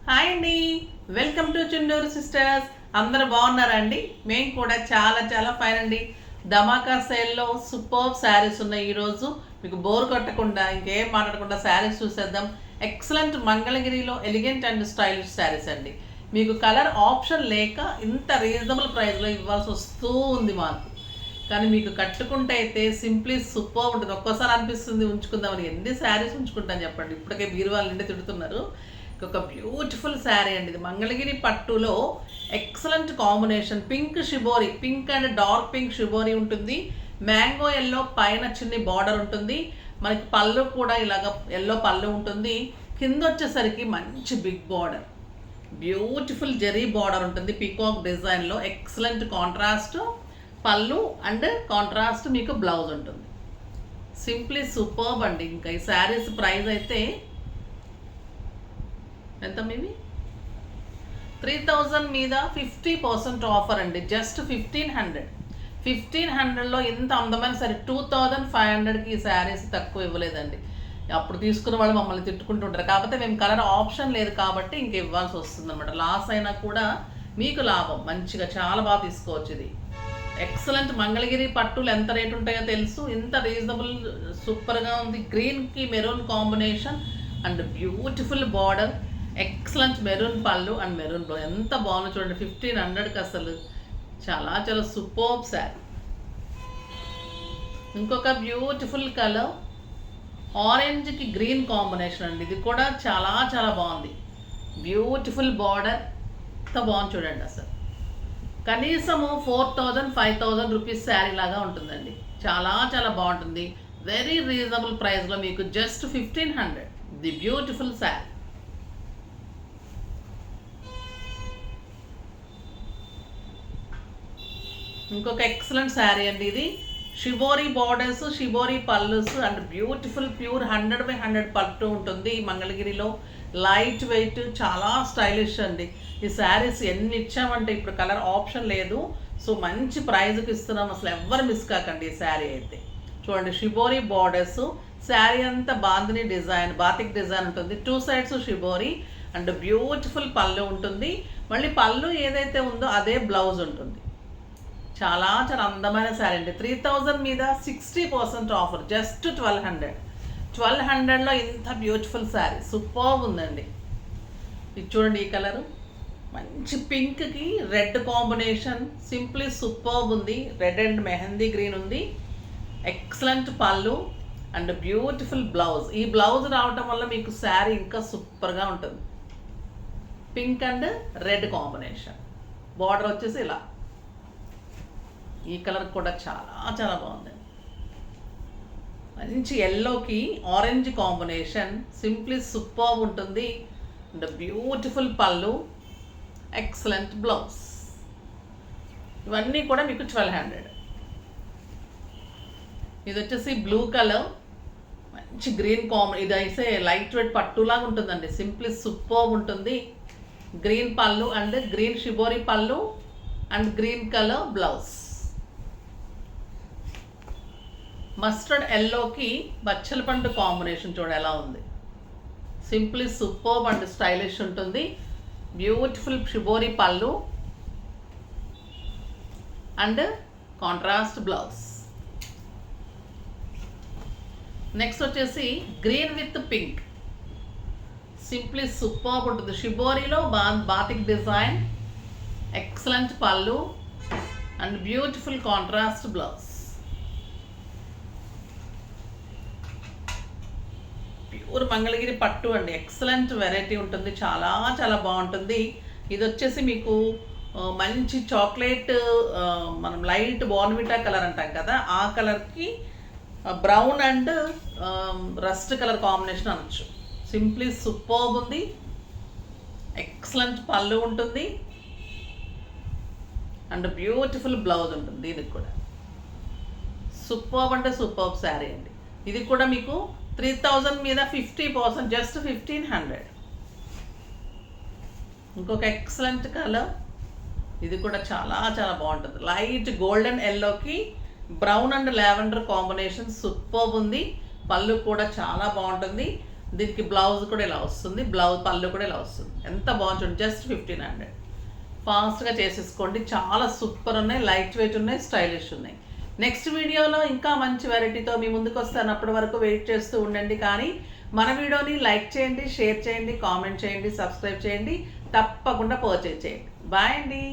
Hi అండి, welcome to Chunduru sisters. అందరూ బాగున్నారా అండి? మేము కూడా చాలా చాలా ఫైన్ అండి. ధమాకా సేల్లో సూపర్ శారీస్ ఉన్నాయి. ఈరోజు మీకు బోర్ కొట్టకుండా ఇంకేం మాట్లాడకుండా శారీస్ చూసేద్దాం. ఎక్సలెంట్ మంగళగిరిలో ఎలిగెంట్ అండ్ స్టైలిష్ శారీస్ అండి. మీకు కలర్ ఆప్షన్ లేక ఇంత రీజనబుల్ ప్రైస్లో ఇవ్వాల్సి వస్తూ ఉంది మాకు. కానీ మీకు కట్టుకుంటే అయితే సింప్లీ సూపర్ ఉంటుంది. ఒక్కోసారి అనిపిస్తుంది ఉంచుకుందామని. ఎన్ని శారీస్ ఉంచుకుంటాను చెప్పండి. ఇప్పటికే బీరువాళ్ళ నుండి తిడుతున్నారు. ఒక బ్యూటిఫుల్ శారీ అండి ఇది. మంగళగిరి పట్టులో excellent combination. Pink shibori, pink and dark pink shibori ఉంటుంది. మ్యాంగో ఎల్లో పైన చిన్ని బార్డర్ ఉంటుంది. మనకి పళ్ళు కూడా ఇలాగ ఎల్లో పళ్ళు ఉంటుంది. కింద వచ్చేసరికి మంచి big border, beautiful zari border ఉంటుంది పీకాక్ డిజైన్లో. Excellent contrast pallu and contrast మీకు బ్లౌజ్ ఉంటుంది. సింప్లీ సూపర్బ్ అండి. ఇంకా ఈ శారీస్ ప్రైస్ అయితే ఎంత మీవి? 3000 మీద 50% ఆఫర్ అండి. జస్ట్ 1500లో ఇంత అందమైన సరే 2500కి ఈ శారీస్ తక్కువ ఇవ్వలేదండి. అప్పుడు తీసుకున్న వాళ్ళు మమ్మల్ని తిట్టుకుంటుంటారు. కాకపోతే మేము కలర్ ఆప్షన్ లేదు కాబట్టి ఇంక ఇవ్వాల్సి వస్తుంది అనమాట. లాస్ అయినా కూడా మీకు లాభం. మంచిగా చాలా బాగా తీసుకోవచ్చు. ఇది ఎక్సలెంట్ మంగళగిరి పట్టులు ఎంత రేట్ ఉంటాయో తెలుసు. ఇంత రీజనబుల్ సూపర్గా ఉంది. గ్రీన్కి maroon combination and beautiful border, excellent maroon పళ్ళు అండ్ మెరూన్ బ్లౌజ్. ఎంత బాగుందో చూడండి. 1500కి అసలు చాలా చాలా సూపర్బ్ శారీ. ఇంకొక బ్యూటిఫుల్ కలర్ ఆరెంజ్కి గ్రీన్ కాంబినేషన్ అండి. ఇది కూడా చాలా చాలా బాగుంది. బ్యూటిఫుల్ బార్డర్, ఎంత బాగుంది చూడండి. అసలు కనీసము 4000-5000 రూపీస్ శారీ లాగా ఉంటుందండి. చాలా చాలా బాగుంటుంది. వెరీ రీజనబుల్ ప్రైస్లో మీకు జస్ట్ 1500 ది బ్యూటిఫుల్ శారీ. ఇంకొక ఎక్సలెంట్ శారీ అండి ఇది. Shibori borders, shibori pallus and beautiful pure 100/100 పట్టు ఉంటుంది మంగళగిరిలో. లైట్ వెయిట్, చాలా స్టైలిష్ అండి. ఈ శారీస్ ఎన్ని ఇచ్చామంటే ఇప్పుడు కలర్ ఆప్షన్ లేదు. సో మంచి ప్రైజ్కి ఇస్తున్నాం. అసలు ఎవ్వరు మిస్ కాకండి ఈ శారీ అయితే. చూడండి, షిబోరి బార్డర్స్, శారీ అంతా బాందిని డిజైన్, బాతిక్ డిజైన్ ఉంటుంది. 2 సైడ్స్ షిబోరి అండ్ బ్యూటిఫుల్ పళ్ళు ఉంటుంది. మళ్ళీ పళ్ళు ఏదైతే ఉందో అదే బ్లౌజ్ ఉంటుంది. చాలా చాలా అందమైన శారీ అండి. 3000 మీద 60% ఆఫర్. జస్ట్ 1200లో ఇంత బ్యూటిఫుల్ శారీ సూపర్ ఉందండి. ఇది చూడండి, ఈ కలరు మంచి పింక్కి రెడ్ కాంబినేషన్. సింప్లీ సూపర్ ఉంది. రెడ్ అండ్ మెహందీ గ్రీన్ ఉంది. ఎక్సలెంట్ పళ్ళు అండ్ బ్యూటిఫుల్ బ్లౌజ్. ఈ బ్లౌజ్ రావటం వల్ల మీకు శారీ ఇంకా సూపర్గా ఉంటుంది. Pink and red combination. Border వచ్చేసి ఇలా. ఈ కలర్ కూడా చాలా చాలా బాగుంది. మంచి ఎల్లోకి ఆరెంజ్ కాంబినేషన్. సింప్లీ సూపర్ ఉంటుంది అండ్ బ్యూటిఫుల్ పళ్ళు, ఎక్సలెంట్ బ్లౌజ్. ఇవన్నీ కూడా మీకు 1200. ఇది వచ్చేసి బ్లూ కలర్, మంచి గ్రీన్ ఇది అయితే లైట్ వెయిట్ పట్టులాగా ఉంటుందండి. సింప్లీ సూపర్ ఉంటుంది. గ్రీన్ పళ్ళు అండ్ గ్రీన్ షిబోరి పళ్ళు and green colour blouse. Mustard ఎల్లోకి బచ్చల పండు కాంబినేషన్ చూడ ఎలా ఉంది. సింప్లీ సూపర్బ్ అండ్ స్టైలిష్ ఉంటుంది. బ్యూటిఫుల్ షిబోరి పళ్ళు అండ్ కాంట్రాస్ట్ బ్లౌజ్. నెక్స్ట్ వచ్చేసి green with pink. Simply superb ఉంటుంది. షిబోరిలో బాతిక్ డిజైన్, ఎక్సలెంట్ పళ్ళు and beautiful contrast blouse. Pure Mangalagiri పట్టు అండి. ఎక్సలెంట్ వెరైటీ ఉంటుంది. చాలా చాలా బాగుంటుంది. ఇది వచ్చేసి మీకు మంచి చాక్లెట్, మనం లైట్ బోర్న్విటా కలర్ అంటాం కదా, ఆ కలర్కి brown and rust colour combination అనొచ్చు. సింప్లీ సూపర్బ్ ఉంది. ఎక్సలెంట్ పళ్ళు ఉంటుంది అండ్ బ్యూటిఫుల్ బ్లౌజ్ ఉంటుంది. దీనికి కూడా సూపర్బ్ అంటే సూపర్బ్ శారీ అండి. ఇది కూడా మీకు 3000 మీద 50%, జస్ట్ 1500. ఇంకొక ఎక్సలెంట్ కలర్. ఇది కూడా చాలా చాలా బాగుంటుంది. లైట్ గోల్డెన్ ఎల్లోకి brown and lavender combination superb ఉంది. పళ్ళు కూడా చాలా బాగుంటుంది. దీనికి బ్లౌజ్ కూడా ఇలా వస్తుంది, బ్లౌజ్ పళ్ళు కూడా ఇలా వస్తుంది. ఎంత బాగుంటుంది, జస్ట్ 1500. ఫాస్ట్గా చేసేసుకోండి. చాలా సూపర్ ఉన్నాయి, లైట్ వెయిట్ ఉన్నాయి, స్టైలిష్ ఉన్నాయి. నెక్స్ట్ వీడియోలో ఇంకా మంచి వెరైటీతో మీ ముందుకు వస్తాను. అప్పటి వరకు వెయిట్ చేస్తూ ఉండండి. కానీ మన వీడియోని లైక్ చేయండి, షేర్ చేయండి, కామెంట్ చేయండి, సబ్స్క్రైబ్ చేయండి, తప్పకుండా పర్చేజ్ చేయండి. బాయ్ అండి.